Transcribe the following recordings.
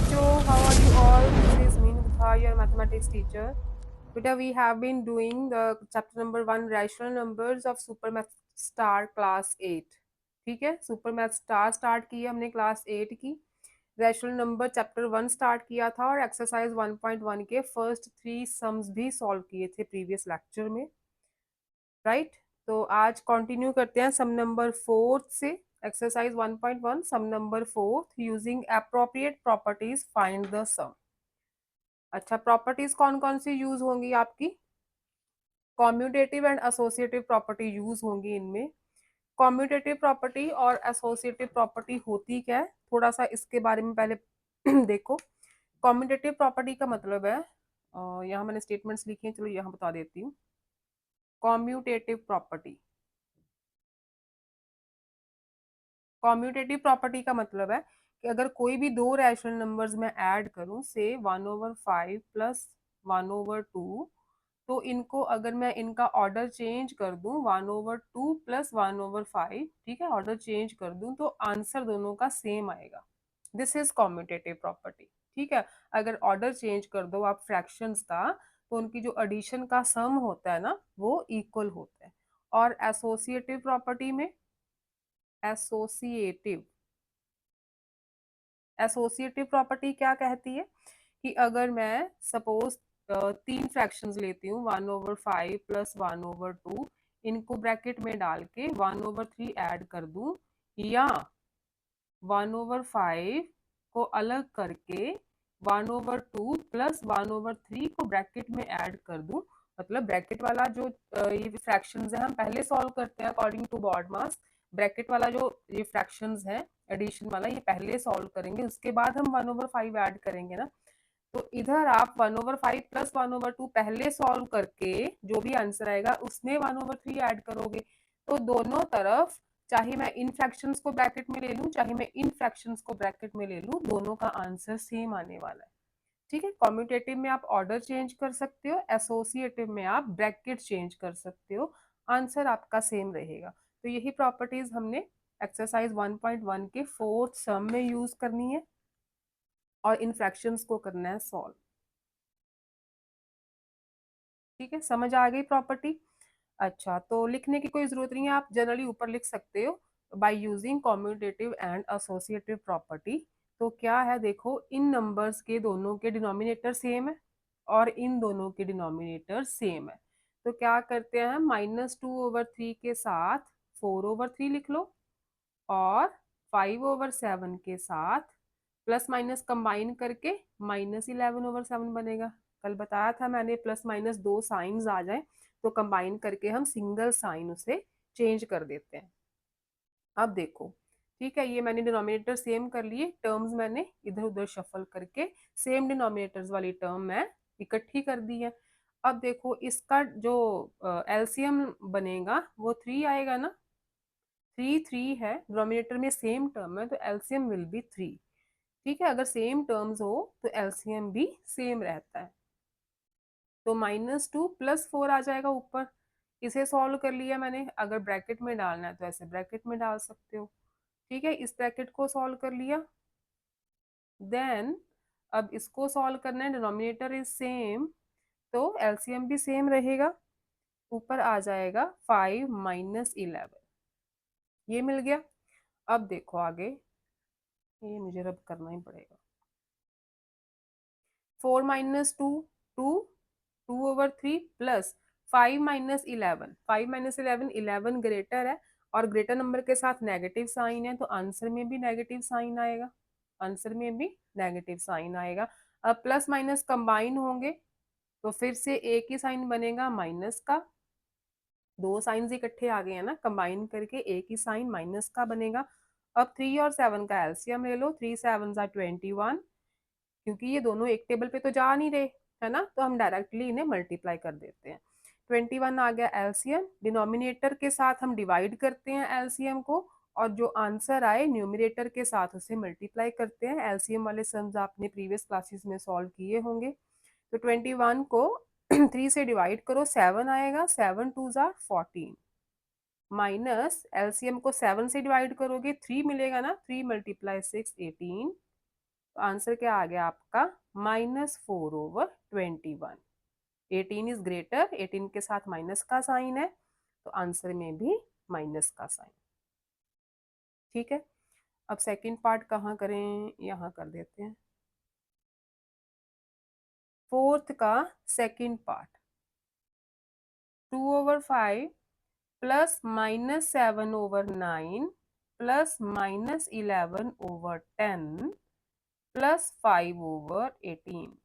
बच्चों, how are you all? This is Meen Guha, your mathematics teacher. Beta, we have been doing the chapter number 1 rational numbers of super math star class 8. ठीक है, super math star start की हमने class 8 की. Rational number chapter 1 start किया था और exercise 1.1 के first 3 sums भी सॉल्व किए थे प्रीवियस लेक्चर में, राइट. तो आज कंटिन्यू करते हैं सम नंबर 4 से. Exercise 1.1 sum number 4 using appropriate properties find the sum. अच्छा, प्रॉपर्टीज कौन कौन सी यूज होंगी आपकी? Commutative and associative property use होंगी इनमें. कॉम्यूटेटिव प्रॉपर्टी और एसोसिएटिव प्रॉपर्टी होती क्या है, थोड़ा सा इसके बारे में पहले देखो. कॉम्यूटेटिव प्रॉपर्टी का मतलब है, यहाँ मैंने स्टेटमेंट्स लिखी हैं, चलो यहाँ बता देती हूँ. कॉम्यूटेटिव प्रॉपर्टी, कॉम्यूटेटिव प्रॉपर्टी का मतलब है कि अगर कोई भी दो रैशनल नंबर्स में ऐड करूं, से 1/5 प्लस 1/2, तो इनको अगर मैं इनका ऑर्डर चेंज कर दूं 1/2 प्लस 1/5, ठीक है, ऑर्डर चेंज कर दूं तो आंसर दोनों का सेम आएगा. This is commutative property. ठीक है, अगर ऑर्डर चेंज कर दो आप फ्रैक्शंस का, तो उनकी जो एडिशन का सम होता है ना, वो इक्वल होता है. और एसोसिएटिव प्रॉपर्टी में, एसोसिएटिव एसोसिएटिव प्रॉपर्टी क्या कहती है कि अगर मैं सपोज 3 फ्रैक्शंस लेती हूँ 1/5 प्लस 1/2, इनको ब्रैकेट में डाल के 1/3 ऐड कर दूं, या 1/5 को अलग करके 1/2 प्लस 1/3 को ब्रैकेट में ऐड कर दूं. मतलब ब्रैकेट वाला जो ये फ्रैक्शंस है हम पहले सॉल्व करते हैं according to BODMAS. Bracket वाला जो ये फ्रैक्शंस है एडिशन वाला, ये पहले सॉल्व करेंगे, उसके बाद हम 1/5 ऐड करेंगे ना. तो इधर आप 1/5 प्लस 1/2 पहले सॉल्व करके जो भी आंसर आएगा उसमें 1/3 ऐड करोगे. तो दोनों तरफ, चाहे मैं इन फ्रैक्शंस को ब्रैकेट में ले लूं चाहे मैं इन फ्रैक्शंस को ब्रैकेट में ले लूं, दोनों का आंसर सेम आने वाला है. ठीक है, कॉम्यूटेटिव में आप ऑर्डर चेंज कर सकते हो, एसोसिएटिव में आप ब्रैकेट चेंज कर सकते हो, आंसर आपका सेम रहेगा. तो यही प्रॉपर्टीज हमने एक्सरसाइज 1.1 के फोर्थ सम में यूज करनी है और इन फ्रैक्शंस को करना है सॉल्व. ठीक है, समझ आ गई प्रॉपर्टी? अच्छा, तो लिखने की कोई जरूरत नहीं है, आप जनरली ऊपर लिख सकते हो by using commutative and associative property. तो क्या है देखो, इन नंबर्स के दोनों के डिनोमिनेटर सेम है और इन दोनों के डिनोमिनेटर सेम है. तो क्या करते हैं, -2/3 के साथ 4/3 लिख लो और 5/7 के साथ प्लस माइनस कंबाइन करके -11/7 बनेगा. कल बताया था मैंने, प्लस माइनस दो साइंस आ जाए तो कंबाइन करके हम सिंगल साइन उसे चेंज कर देते हैं. अब देखो, ठीक है, ये मैंने डिनोमिनेटर सेम कर लिए, टर्म्स मैंने इधर उधर शफल करके सेम डिनोमिनेटर्स वाली टर्म मैं इकट्ठी कर दी है. अब देखो, इसका जो एलसीएम बनेगा वो 3 आएगा ना. 3 है, डिनोमिनेटर में सेम टर्म है तो एलसीएम विल बी 3. ठीक है, अगर सेम टर्म्स हो तो एलसीएम भी सेम रहता है. तो -2 प्लस 4 आ जाएगा ऊपर. इसे सॉल्व कर लिया मैंने, अगर ब्रैकेट में डालना है तो ऐसे ब्रैकेट में डाल सकते हो. ठीक है, इस ब्रैकेट को सॉल्व कर लिया. देन अब इसको सॉल्व करना है, डिनोमिनेटर इज सेम तो एलसीएम भी सेम रहेगा. ऊपर आ जाएगा 5 - 11, ये मिल गया. अब देखो आगे, ये मुझे रब करना ही पड़ेगा. 4 - 2, 2, 2/3 प्लस 5 - 11, 5 - 11, 11 ग्रेटर है और ग्रेटर नंबर के साथ नेगेटिव साइन है तो आंसर में भी नेगेटिव साइन आएगा. आंसर में भी नेगेटिव साइन आएगा. अब प्लस माइनस कंबाइन होंगे तो फिर से एक ही साइन बनेगा माइनस का. दो साइन इकट्ठे आ गए हैं ना, कंबाइन करके एक ही साइन माइनस का बनेगा. अब 3 और 7 का एलसीएम ले लो, 3 7 21, क्योंकि ये दोनों एक टेबल पे तो जा नहीं रहे है ना, तो हम डायरेक्टली इन्हें मल्टीप्लाई कर देते हैं. 21 आ गया एलसीएम, डिनोमिनेटर के साथ हम डिवाइड करते हैं एलसीएम को और जो आंसर आए न्यूमिनेटर के साथ उसे मल्टीप्लाई करते हैं. एलसीएम वाले सम्स आपने प्रीवियस क्लासेस में सॉल्व किए होंगे. तो 21 को 3 से डिवाइड करो, 7 आएगा, 7 2 14, माइनस एलसीएम को 7 से डिवाइड करोगे 3 मिलेगा ना, 3 × 6 18, तो आंसर क्या आ गया आपका -4/21। 18 इज ग्रेटर, 18 के साथ माइनस का साइन है, तो आंसर में भी माइनस का साइन। ठीक है, अब सेकंड पार्ट कहाँ करें, यहाँ कर देते हैं। फोर्थ का second part, 2/5 plus -7/9 plus -11/10 plus 5/18,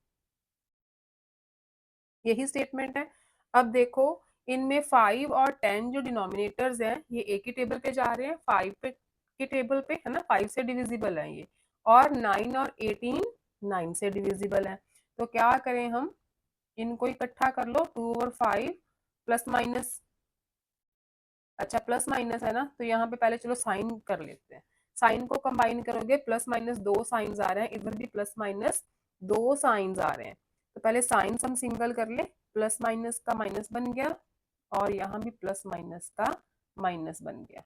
यही स्टेटमेंट है। अब देखो, इनमें 5 और 10 जो डिनोमिनेटर्स हैं ये एक ही टेबल पे जा रहे हैं, 5 पे के टेबल पे है ना, 5 से डिविजिबल है ये, और 9 और 18 9 से डिविजिबल है। तो क्या करें हम, इनको इकट्ठा कर लो, 2/5 प्लस माइनस, अच्छा प्लस माइनस है ना, तो यहाँ पे पहले चलो साइन कर लेते हैं। साइन को कंबाइन करोगे, प्लस माइनस दो साइंस आ रहे हैं, इधर भी प्लस माइनस दो साइंस आ रहे हैं, तो पहले साइंस हम सिंगल कर ले, प्लस माइनस का माइनस बन गया, और यहाँ भी प्लस माइनस का माइनस बन गया।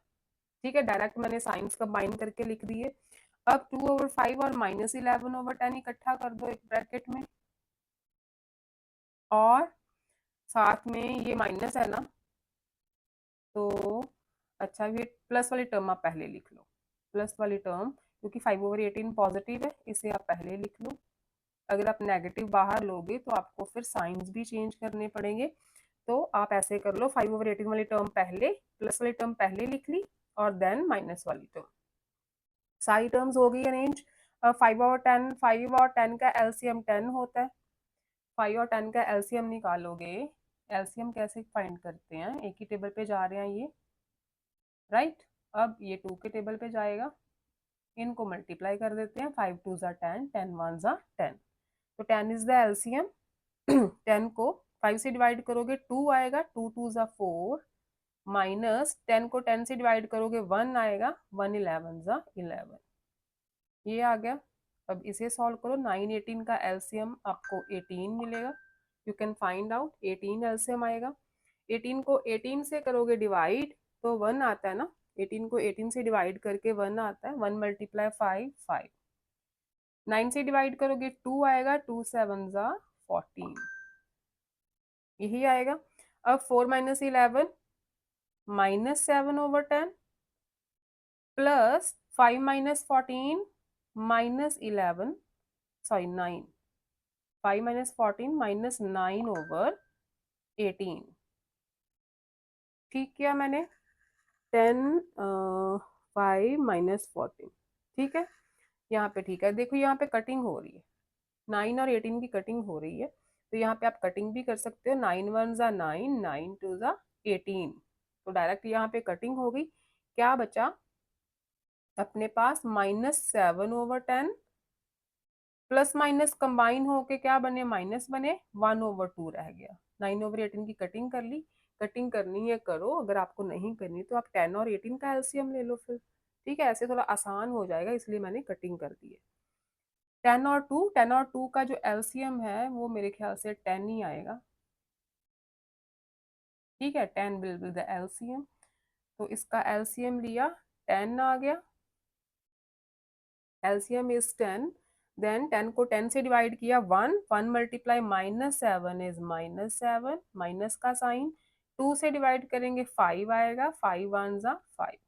ठीक है, डायरेक्ट मैंने साइंस कंबाइन करके लिख दिए। अब 2/5 और -11/10 इकट्ठा कर दो एक ब्रैकेट में, और साथ में ये माइनस है ना, तो अच्छा ये प्लस वाली टर्म आप पहले लिख लो, प्लस वाली टर्म, क्योंकि 5/18 पॉजिटिव है, इसे आप पहले लिख लो। अगर आप नेगेटिव बाहर लोगे तो आपको फिर साइंस भी चेंज करने पड़ेंगे, तो आप ऐसे कर लो, 5/18 वाली टर्म पहले, प्लस वाली टर्म पहले लिख ली, और देन माइनस वाली टर्म। सारी टर्म्स हो गई अरेंज। 5/10, 5 और 10 का एलसीएम 10 होता है, 5 और 10 का एलसीएम निकालोगे, एलसीएम कैसे फाइंड करते हैं, एक ही टेबल पे जा रहे हैं ये, राइट। अब ये 2 के टेबल पे जाएगा, इनको मल्टीप्लाई कर देते हैं, 5 2 ज़ा 10, 10 1 ज़ा 10, तो 10 इज द एलसीएम। 10 को 5 से डिवाइड करोगे 2 आएगा, 2 2 ज़ा 4, माइनस 10 को 10 से डिवाइड करोगे 1 आएगा, 1 11 ज़ा 11, ये आ गया। अब इसे सॉल्व करो, 9 18 का एलसीएम आपको 18 मिलेगा, you can find out 18 LCM आएगा। 18 को 18 से करोगे डिवाइड तो 1 आता है ना, 18 को 18 से डिवाइड करके 1 आता है, 1 × 5 5, 9 से डिवाइड करोगे 2 आएगा, 2 7 ज़ा 14, यही आएगा। अब 4 - 11 -7/10 प्लस 5 - 14 -11, सॉरी 9, 5 - 14 -9/18, ठीक किया मैंने, 10 5 - 14, ठीक है, यहाँ पे ठीक है। देखो यहाँ पे कटिंग हो रही है, 9 और 18 की कटिंग हो रही है, तो यहाँ पे आप कटिंग भी कर सकते हो, 9 1 ज़ा 9, 9 2 ज़ा 18, तो डायरेक्ट यहाँ पे कटिंग हो गई। क्या बचा अपने पास, -7/10 प्लस माइनस कंबाइन होके क्या बने, माइनस बने, 1/2 रह गया। 9/18 की कटिंग कर ली, कटिंग करनी है करो, अगर आपको नहीं करनी तो आप 10 और 18 का एलसीएम ले लो फिर, ठीक है, ऐसे थोड़ा आसान हो जाएगा, इसलिए मैंने कटिंग कर दी है। 10 और 2 का जो एलसीएम है वो मेरे ख्याल से 10 ही आएगा, ठीक है, 10 विल बी द एलसीएम, तो इसका एलसीएम लिया, 10 आ गया, एलसीएम इज 10, देन 10 को 10 से डिवाइड किया, 1 1 मल्टीप्लाई -7 इज -7, माइनस का साइन, 2 से डिवाइड करेंगे 5 आएगा, 5 1 ज़ा 5,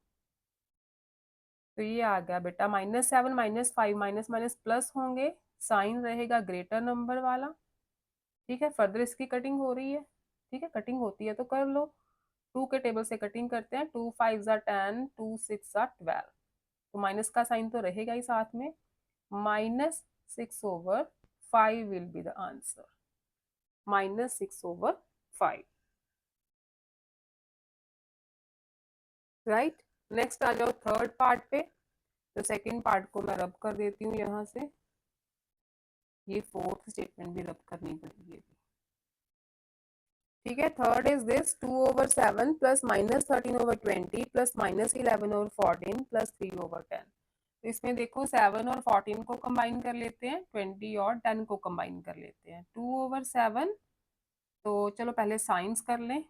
तो ये आ गया बेटा, -7 -5, माइनस माइनस प्लस होंगे, साइन रहेगा ग्रेटर नंबर वाला, ठीक है। फर्दर इसकी कटिंग हो रही है, ठीक है, कटिंग होती है तो कर लो, 2 के टेबल से कटिंग करते हैं, 2 5 ज़ा 10, 2 6 ज़ा 12, तो माइनस का साइन तो रहेगा ही साथ में, -6/5 will be the answer, -6/5, right. Next आ जाओ थर्ड पार्ट पे, तो सेकंड पार्ट को मैं रब कर देती हूँ यहाँ से, ये फोर्थ स्टेटमेंट भी रब करनी पड़ेगी, ठीक है। Third is this, 2/7 plus -13/20 plus -11/14 plus 3/10, तो इसमें देखो 7 और 14 को कंबाइन कर लेते हैं, 20 और 10 को कंबाइन कर लेते हैं, 2/7, तो चलो पहले साइंस कर लें,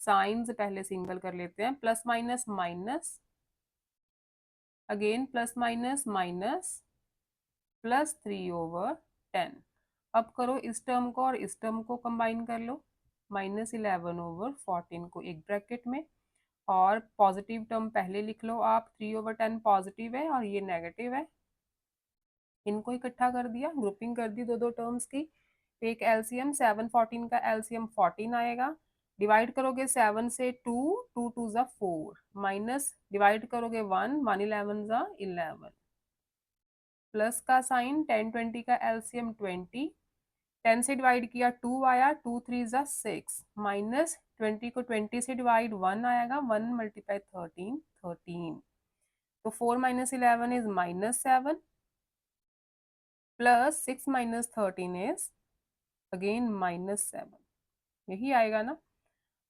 साइंस पहले सिंगल कर लेते हैं, plus minus minus, again plus minus minus, plus 3/10। अब करो इस टर्म को और इस टर्म को कंबाइन कर लो, -11/14 को एक ब्रैकेट में, और पॉजिटिव टर्म पहले लिख लो आप, 3/10 पॉजिटिव है और ये नेगेटिव है, इनको इकट्ठा कर दिया, ग्रुपिंग कर दी दो दो टर्म्स की। एक एलसीएम 7/14 का एलसीएम 14 आएगा, डिवाइड करोगे 7 से 2, 2 2 ज़ा 4, माइनस डिवाइड करोगे 1, 1 11 ज़ा 11, प्लस का साइन, 10 20 का एलसीएम 20, 10 से डिवाइड किया 2 आया, 2 3 ज़ा 6, माइनस 20 को 20 से डिवाइड 1 आएगा, 1 मल्टीप्लाई 13, 13, तो 4 minus 11 is -7, plus 6 minus 13 is again -7, यही आएगा ना।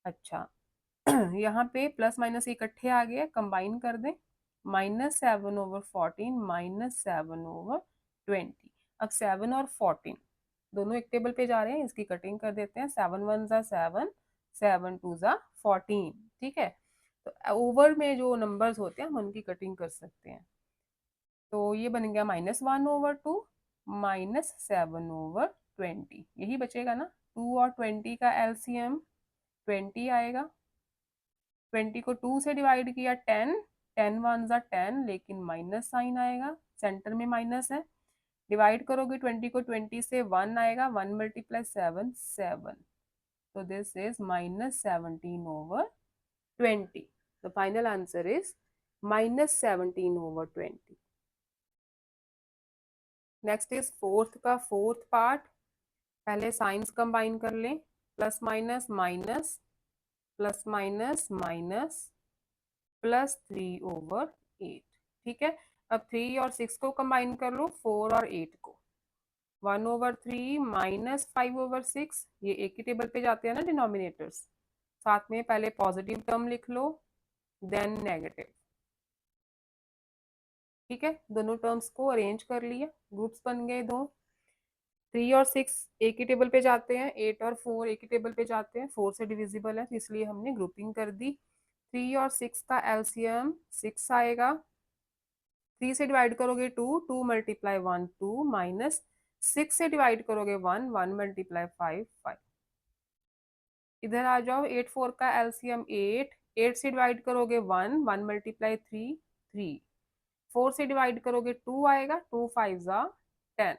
अच्छा यहाँ पे प्लस माइनस इकट्ठे आ गए, कंबाइन कर दें, -7/14 -7/20। अब 7 और 14 दोनों एक टेबल पे जा रहे हैं, इसकी कटिंग कर देते हैं, 7 1 ज़ा 7, 7 2 ज़ा 14, ठीक है। तो ओवर में जो नंबर्स होते हैं हम उनकी कटिंग कर सकते हैं, तो ये बन गया -1/2 -7/20, यही बचेगा ना। 2 और 20 का एलसीएम 20 आएगा, 20 को 2 से डिवाइड किया 10, 10 1 ज़ा 10, लेकिन माइनस साइन आएगा, सेंटर में माइनस है, डिवाइड करोगे 20 को 20 से 1 आएगा, 1 मल्टीप्लाई 7 7, तो this is -17/20। The final answer is -17/20। Next is fourth का फोर्थ पार्ट, पहले साइंस कंबाइन कर लें, plus minus minus, plus minus minus, +3/8, ठीक है। अब 3 और 6 को कंबाइन कर लो, 4 और 8 को, 1/3 -5/6, ये एक ही टेबल पे जाते हैं ना डिनोमिनेटर्स, साथ में पहले पॉजिटिव टर्म लिख लो देन नेगेटिव, ठीक है। दोनों टर्म्स को अरेंज कर लिया, ग्रुप्स बन गए दो, 3 और 6 एक ही टेबल पे जाते हैं, 8 और 4 एक ही टेबल पे जाते हैं, 4 से डिविजिबल है तो इसलिए हमने ग्रुपिंग कर दी। 3 और 6 का एलसीएम 6 आएगा, 3 से डिवाइड करोगे 2, 2 मल्टीप्लाई 1 2, माइनस 6 से डिवाइड करोगे 1, 1 मल्टीप्लाई 5 5। इधर आ जाओ, 8 4 का एलसीएम 8, 8 से डिवाइड करोगे 1, 1 मल्टीप्लाई 3 3, 4 से डिवाइड करोगे 2 आएगा, 2 5 ज़ा 10,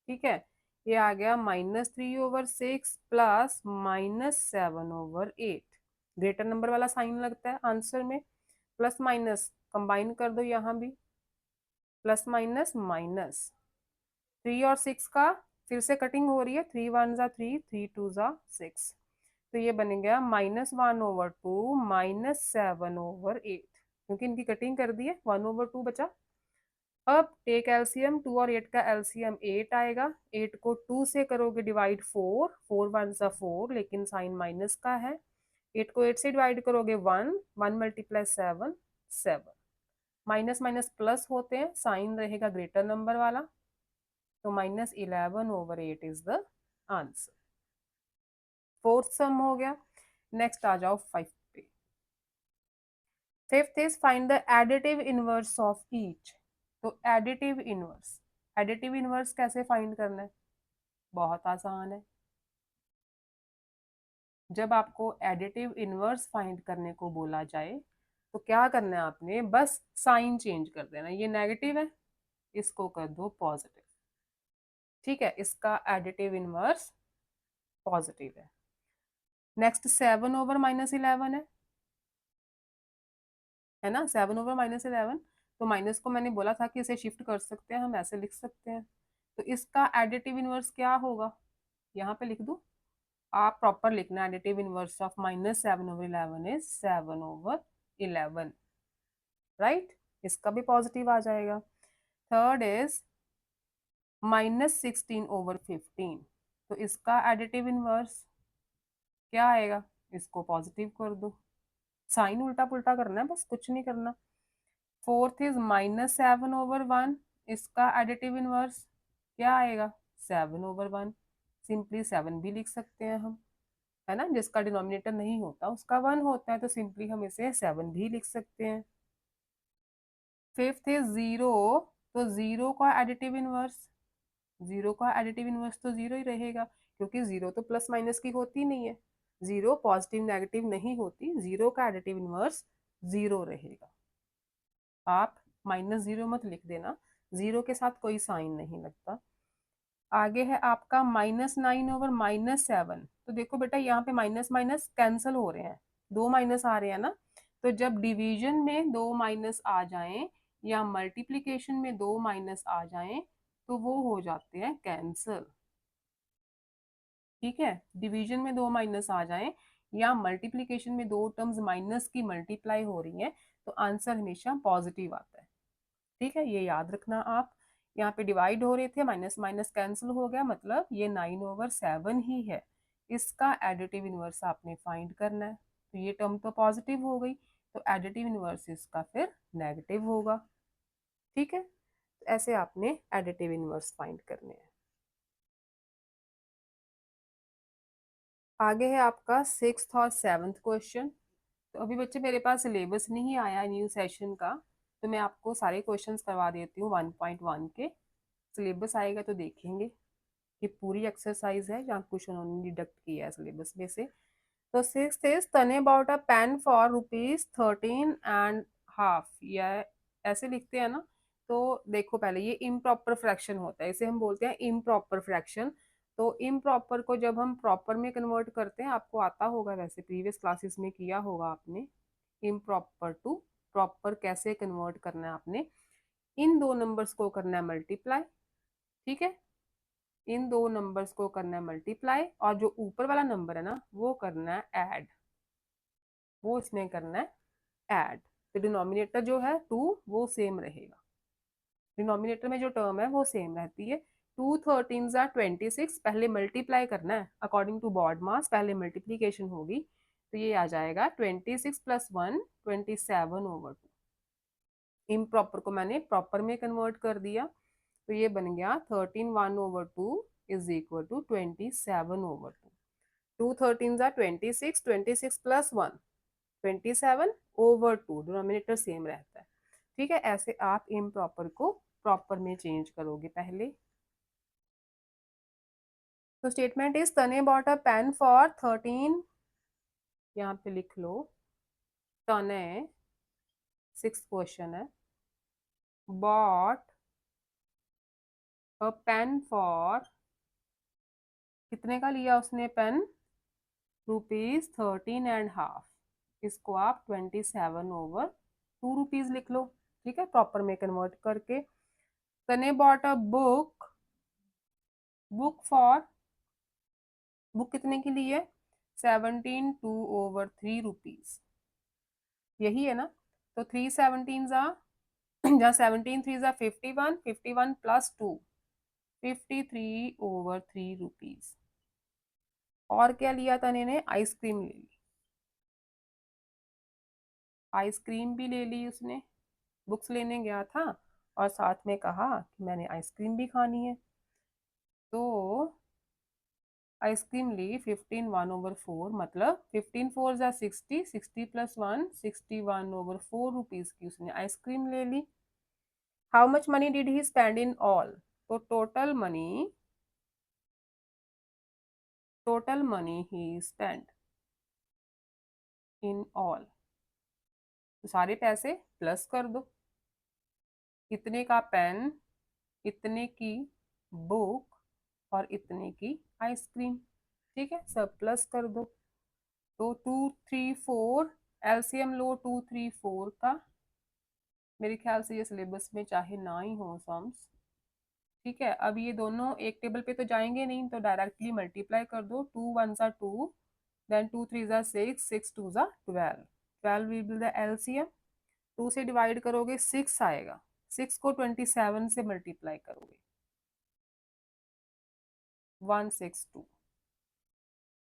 ठीक है। ये आ गया -3/6 प्लस -7/8, ग्रेटर नंबर वाला साइन लगता है आंसर में, प्लस माइनस कंबाइन कर दो, यहाँ भी प्लस माइनस माइनस, 3 और 6 का फिर से कटिंग हो रही है, 3 1 ज़ा 3, 3 2 ज़ा 6, तो ये बन गया -1/2 -7/8, क्योंकि इनकी कटिंग कर दी है, 1/2 बचा। अब टेक एलसीएम, 2 और 8 का एलसीएम 8 आएगा, 8 को 2 से करोगे डिवाइड 4, 4 1 ज़ा 4, लेकिन साइन माइनस का है, 8 को 8 से डिवाइड करोगे 1, 1 मल्टीप्लाई 7 7, माइनस माइनस प्लस होते हैं, साइन रहेगा ग्रेटर नंबर वाला, तो -11/8 इज द आंसर। फोर्थ सम हो गया। नेक्स्ट आ जाओ फिफ्थ पे। Fifth is find the additive inverse of each. तो एडिटिव इनवर्स कैसे फाइंड करना है, बहुत आसान है। जब आपको एडिटिव इनवर्स फाइंड करने को बोला जाए तो क्या करना है आपने, बस साइन चेंज कर देना, ये नेगेटिव है इसको कर दो पॉजिटिव, ठीक है, इसका एडिटिव इनवर्स पॉजिटिव नेक्स्ट 7/-11 है ना, 7/-11, तो माइनस को मैंने बोला था कि इसे शिफ्ट कर सकते हैं, हम ऐसे लिख सकते हैं, तो इसका एडिटिव इनवर्स क्या होगा, यहाँ पे लिख दूं, आप प्रॉपर लिखना, additive inverse of -7/11 is 7/11, right, इसका भी पॉजिटिव आ जाएगा। थर्ड इज -16/15, तो इसका एडिटिव इनवर्स क्या आएगा, इसको पॉजिटिव कर दो, साइन उल्टा पुल्टा करना है बस, कुछ नहीं करना। फोर्थ इज -7/1, इसका एडिटिव इनवर्स क्या आएगा, 7/1, सिंपली 7 भी लिख सकते हैं हम, है ना, जिसका डिनोमिनेटर नहीं होता उसका 1 होता है, तो सिंपली हम इसे 7 भी लिख सकते हैं। फिफ्थ इज 0, तो जीरो का एडिटिव इनवर्स, जीरो का एडिटिव इनवर्स तो जीरो ही रहेगा, क्योंकि जीरो तो प्लस माइनस की होती नहीं है, जीरो पॉजिटिव नेगेटिव नहीं होती, जीरो का एडिटिव इनवर्स जीरो रहेगा। आप माइनस जीरो मत लिख देना, जीरो के साथ कोई साइन नहीं लगता। आगे है आपका -9/-7। तो देखो बेटा यहाँ पे माइनस माइनस कैंसल हो रहे हैं, दो माइनस आ रहे हैं ना, तो जब डिवीजन में दो माइनस आ जाएं या मल्टीप्लीकेशन में दो माइनस आ जाएं तो वो हो जाते हैं कैंसल। ठीक है, डिवीजन में दो माइनस आ जाएं या मल्टीप्लीकेशन में दो टर्म्स माइनस की मल्टीप्लाई हो रही हैं तो आंसर हमेशा पॉजिटिव आता है। ठीक है, ये याद रखना आप। यहाँ पे डिवाइड हो रहे थे, माइनस माइनस कैंसिल हो गया, मतलब ये 9/7 ही है। इसका एडिटिव इनवर्स आपने फाइंड करना है, तो ये टर्म तो पॉजिटिव हो गई, तो एडिटिव इनवर्स इसका फिर नेगेटिव होगा। ठीक है, तो ऐसे आपने एडिटिव इनवर्स फाइंड करने हैं। आगे है आपका 6th और 7th क्वेश्चन। तो अभी बच्चे मेरे पास सिलेबस नहीं आया न्यू सेशन का, तो मैं आपको सारे क्वेश्चंस करवा देती हूँ 1.1 के। सिलेबस आएगा तो देखेंगे कि पूरी एक्सरसाइज है या कुछ उन्होंने डिडक्ट किया है सिलेबस में से। तो 6 इज तने अबाउट अ पेन फॉर ₹13.5, या ऐसे लिखते हैं ना। तो देखो पहले ये इम्प्रॉपर फ्रैक्शन होता है, इसे हम बोलते हैं इम्प्रॉपर फ्रैक्शन। तो इम्प्रॉपर को जब हम प्रॉपर में कन्वर्ट करते हैं, आपको आता होगा, वैसे प्रीवियस क्लासेस में किया होगा आपने, इम्प्रॉपर टू प्रॉपर कैसे कन्वर्ट करना है आपने। इन दो नंबर्स को करना है मल्टीप्लाई। ठीक है, इन दो नंबर्स को करना है मल्टीप्लाई, और जो ऊपर वाला नंबर है ना वो करना है ऐड, वो इसमें करना है ऐड। तो डिनोमिनेटर जो है टू वो सेम रहेगा, डिनोमिनेटर में जो टर्म है वो सेम रहती है। 2 13 = 26, पहले मल्टीप्लाई करना है अकॉर्डिंग टू बॉड मास, पहले मल्टीप्लीकेशन होगी, तो ये आ जाएगा 26 + 1 27/2। इम्प्रॉपर को मैंने प्रॉपर में कन्वर्ट कर दिया, तो ये बन गया 13 1/2 = 27/2। 2 13 = 26, 26 + 1 27/2, डिनोमिनेटर सेम रहता है। ठीक है, ऐसे आप इम्प्रॉपर को प्रॉपर में चेंज करोगे पहले। तो स्टेटमेंट इज तने बॉट अ पेन फॉर 13, यहाँ पे लिख लो तने, 6th क्वेश्चन है, बॉट अ पेन फॉर, कितने का लिया उसने पेन, ₹13.5, इसको आप 27/2 लिख लो। ठीक है, प्रॉपर में कन्वर्ट करके। तने bought a book, book for, book कितने की ली है, 17/2/3 यही है ना। तो 3 17 जहाँ 17 3 51, 51 + 2 53/3। और क्या लिया था इन्हें, आइसक्रीम ले ली, आइसक्रीम भी ले ली उसने, बुक्स लेने गया था और साथ में कहा कि मैंने आइसक्रीम भी खानी है, तो आइसक्रीम ली 15/1/4, मतलब 15 4 = 60, 60 + 1 61/4 की उसने आइसक्रीम ले ली। How much money did he spend in all, तो total money he spend in all, तो सारे पैसे प्लस कर दो, इतने का पेन, इतने की बुक और इतने की आइसक्रीम। ठीक है, सब प्लस कर दो। तो 2 3 4, एलसीएम लो 2 3 4 का, मेरे ख्याल से ये सिलेबस में चाहे ना ही हो सम्स। ठीक है, अब ये दोनों एक टेबल पे तो जाएंगे नहीं, तो डायरेक्टली मल्टीप्लाई कर दो। 2 1 2, then 2 3 6, 6 2 12, 12 will be the LCM. 2 से डिवाइड करोगे 6 आएगा, 6 को 27 से मल्टीप्लाई करोगे 162,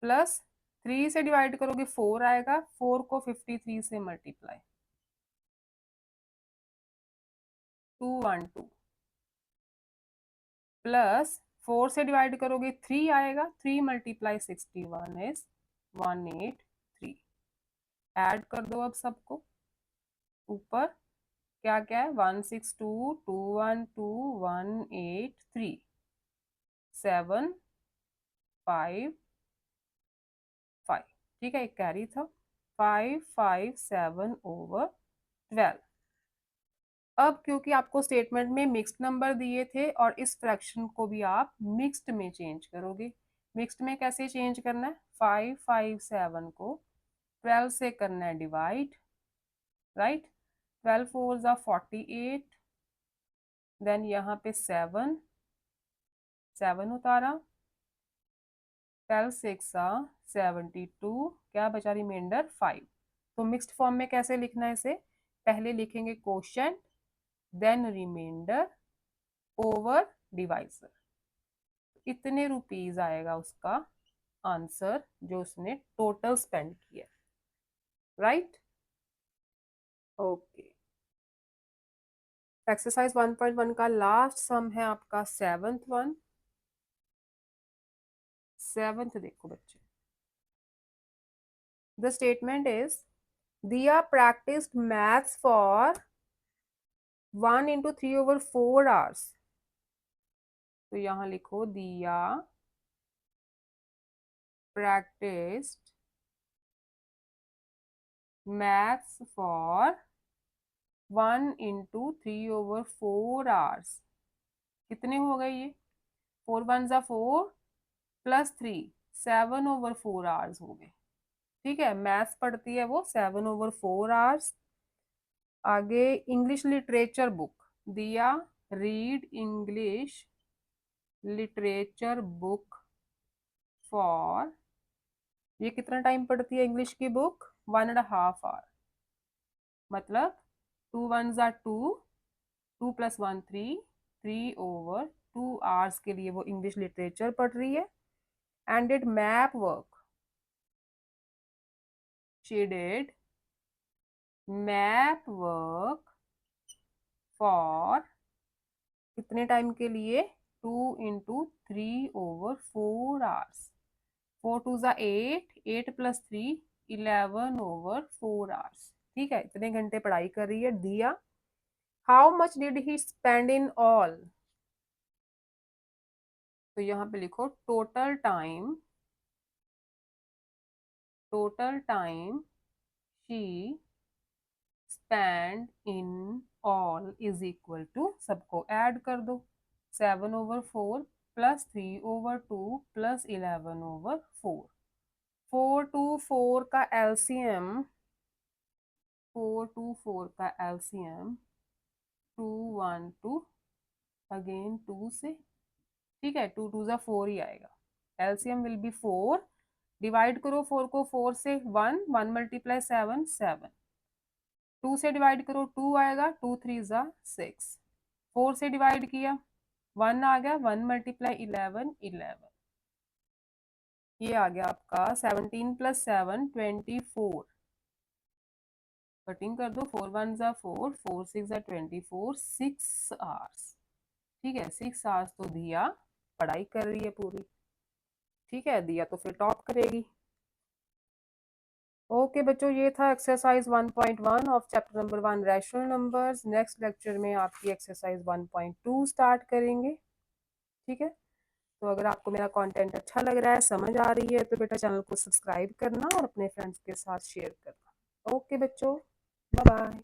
प्लस 3 से डिवाइड करोगे 4 आएगा, 4 को 53 से मल्टीप्लाई 212, प्लस 4 से डिवाइड करोगे 3 आएगा, 3 × 61 इज 183। ऐड कर दो अब सबको ऊपर, क्या क्या है, 162 212 183 7 5 5, ठीक है, एक कैरी था 557/12। अब क्योंकि आपको स्टेटमेंट में मिक्स्ड नंबर दिए थे और इस फ्रैक्शन को भी आप मिक्स्ड में चेंज करोगे। मिक्स्ड में कैसे चेंज करना है, 557 को 12 से करना है डिवाइड, राइट। 12 4 ज़ा 48, देन यहाँ पे 7 उतारा, 12 6 ज़ा 72, क्या बचा रिमाइंडर 5। तो मिक्स्ड फॉर्म में कैसे लिखना है इसे, पहले लिखेंगे quotient then remainder over divisor. कितने रुपीज आएगा उसका आंसर जो उसने टोटल स्पेंड किया, राइट। ओके, एक्सरसाइज 1.1 का लास्ट सम है आपका सेवंथ देखो बच्चे, the statement is Diya practised maths for 1 into 3/4 hours। तो यहां लिखो Diya practised maths for 1 into 3/4 hours। कितने हो गए ये, 4 1 ज़ा 4 प्लस 3, 7/4 hours हो गए, ठीक है। मैथ्स पढ़ती है वो 7/4 hours। आगे इंग्लिश लिटरेचर बुक दिया, read English literature book for, ये कितना टाइम पढ़ती है इंग्लिश की बुक, 1.5 hour। मतलब 2 1 ज़ा 2, 2 + 1 3, 3/2 hours के लिए वो इंग्लिश लिटरेचर पढ़ रही है। And did map work, she did map work for कितने टाइम के लिए, 2 into 3/4 hours। 4 2 ज़ा 8, 8 + 3 11/4 hours, ठीक है, इतने घंटे पढ़ाई कर रही है Diya. How much did he spend in all, तो यहाँ पे लिखो total time she spend in all is equal to, सबको ऐड कर दो, 7/4 प्लस 3/2 प्लस 11/4। 4 का एलसीएम 212 अगेन 2 से, ठीक है, 2 2 ज़ा 4 ही आएगा। एलसीएम विल बी 4, डिवाइड करो 4 को 4 से, 1 1 × 7 7, 2 से डिवाइड करो 2 आएगा, 2 3 ज़ा 6, 4 से डिवाइड किया 1 आ गया, 1 × 11 11, ये आ गया आपका 17 + 7 24। कटिंग कर दो, 4 1 ज़ा 4, 4 6 ज़ा 24, 6 आवर्स, ठीक है। 6 आवर्स तो दिया पढ़ाई कर रही है पूरी, ठीक है, दिया तो फिर टॉप करेगी। ओके बच्चों, ये था exercise 1.1 of chapter number 1 rational numbers. Next lecture में आपकी एक्सरसाइज 1.2 स्टार्ट करेंगे, ठीक है। तो अगर आपको मेरा कंटेंट अच्छा लग रहा है, समझ आ रही है, तो बेटा चैनल को सब्सक्राइब करना और अपने फ्रेंड्स के साथ शेयर करना। ओके बच्चों, बाय बाय।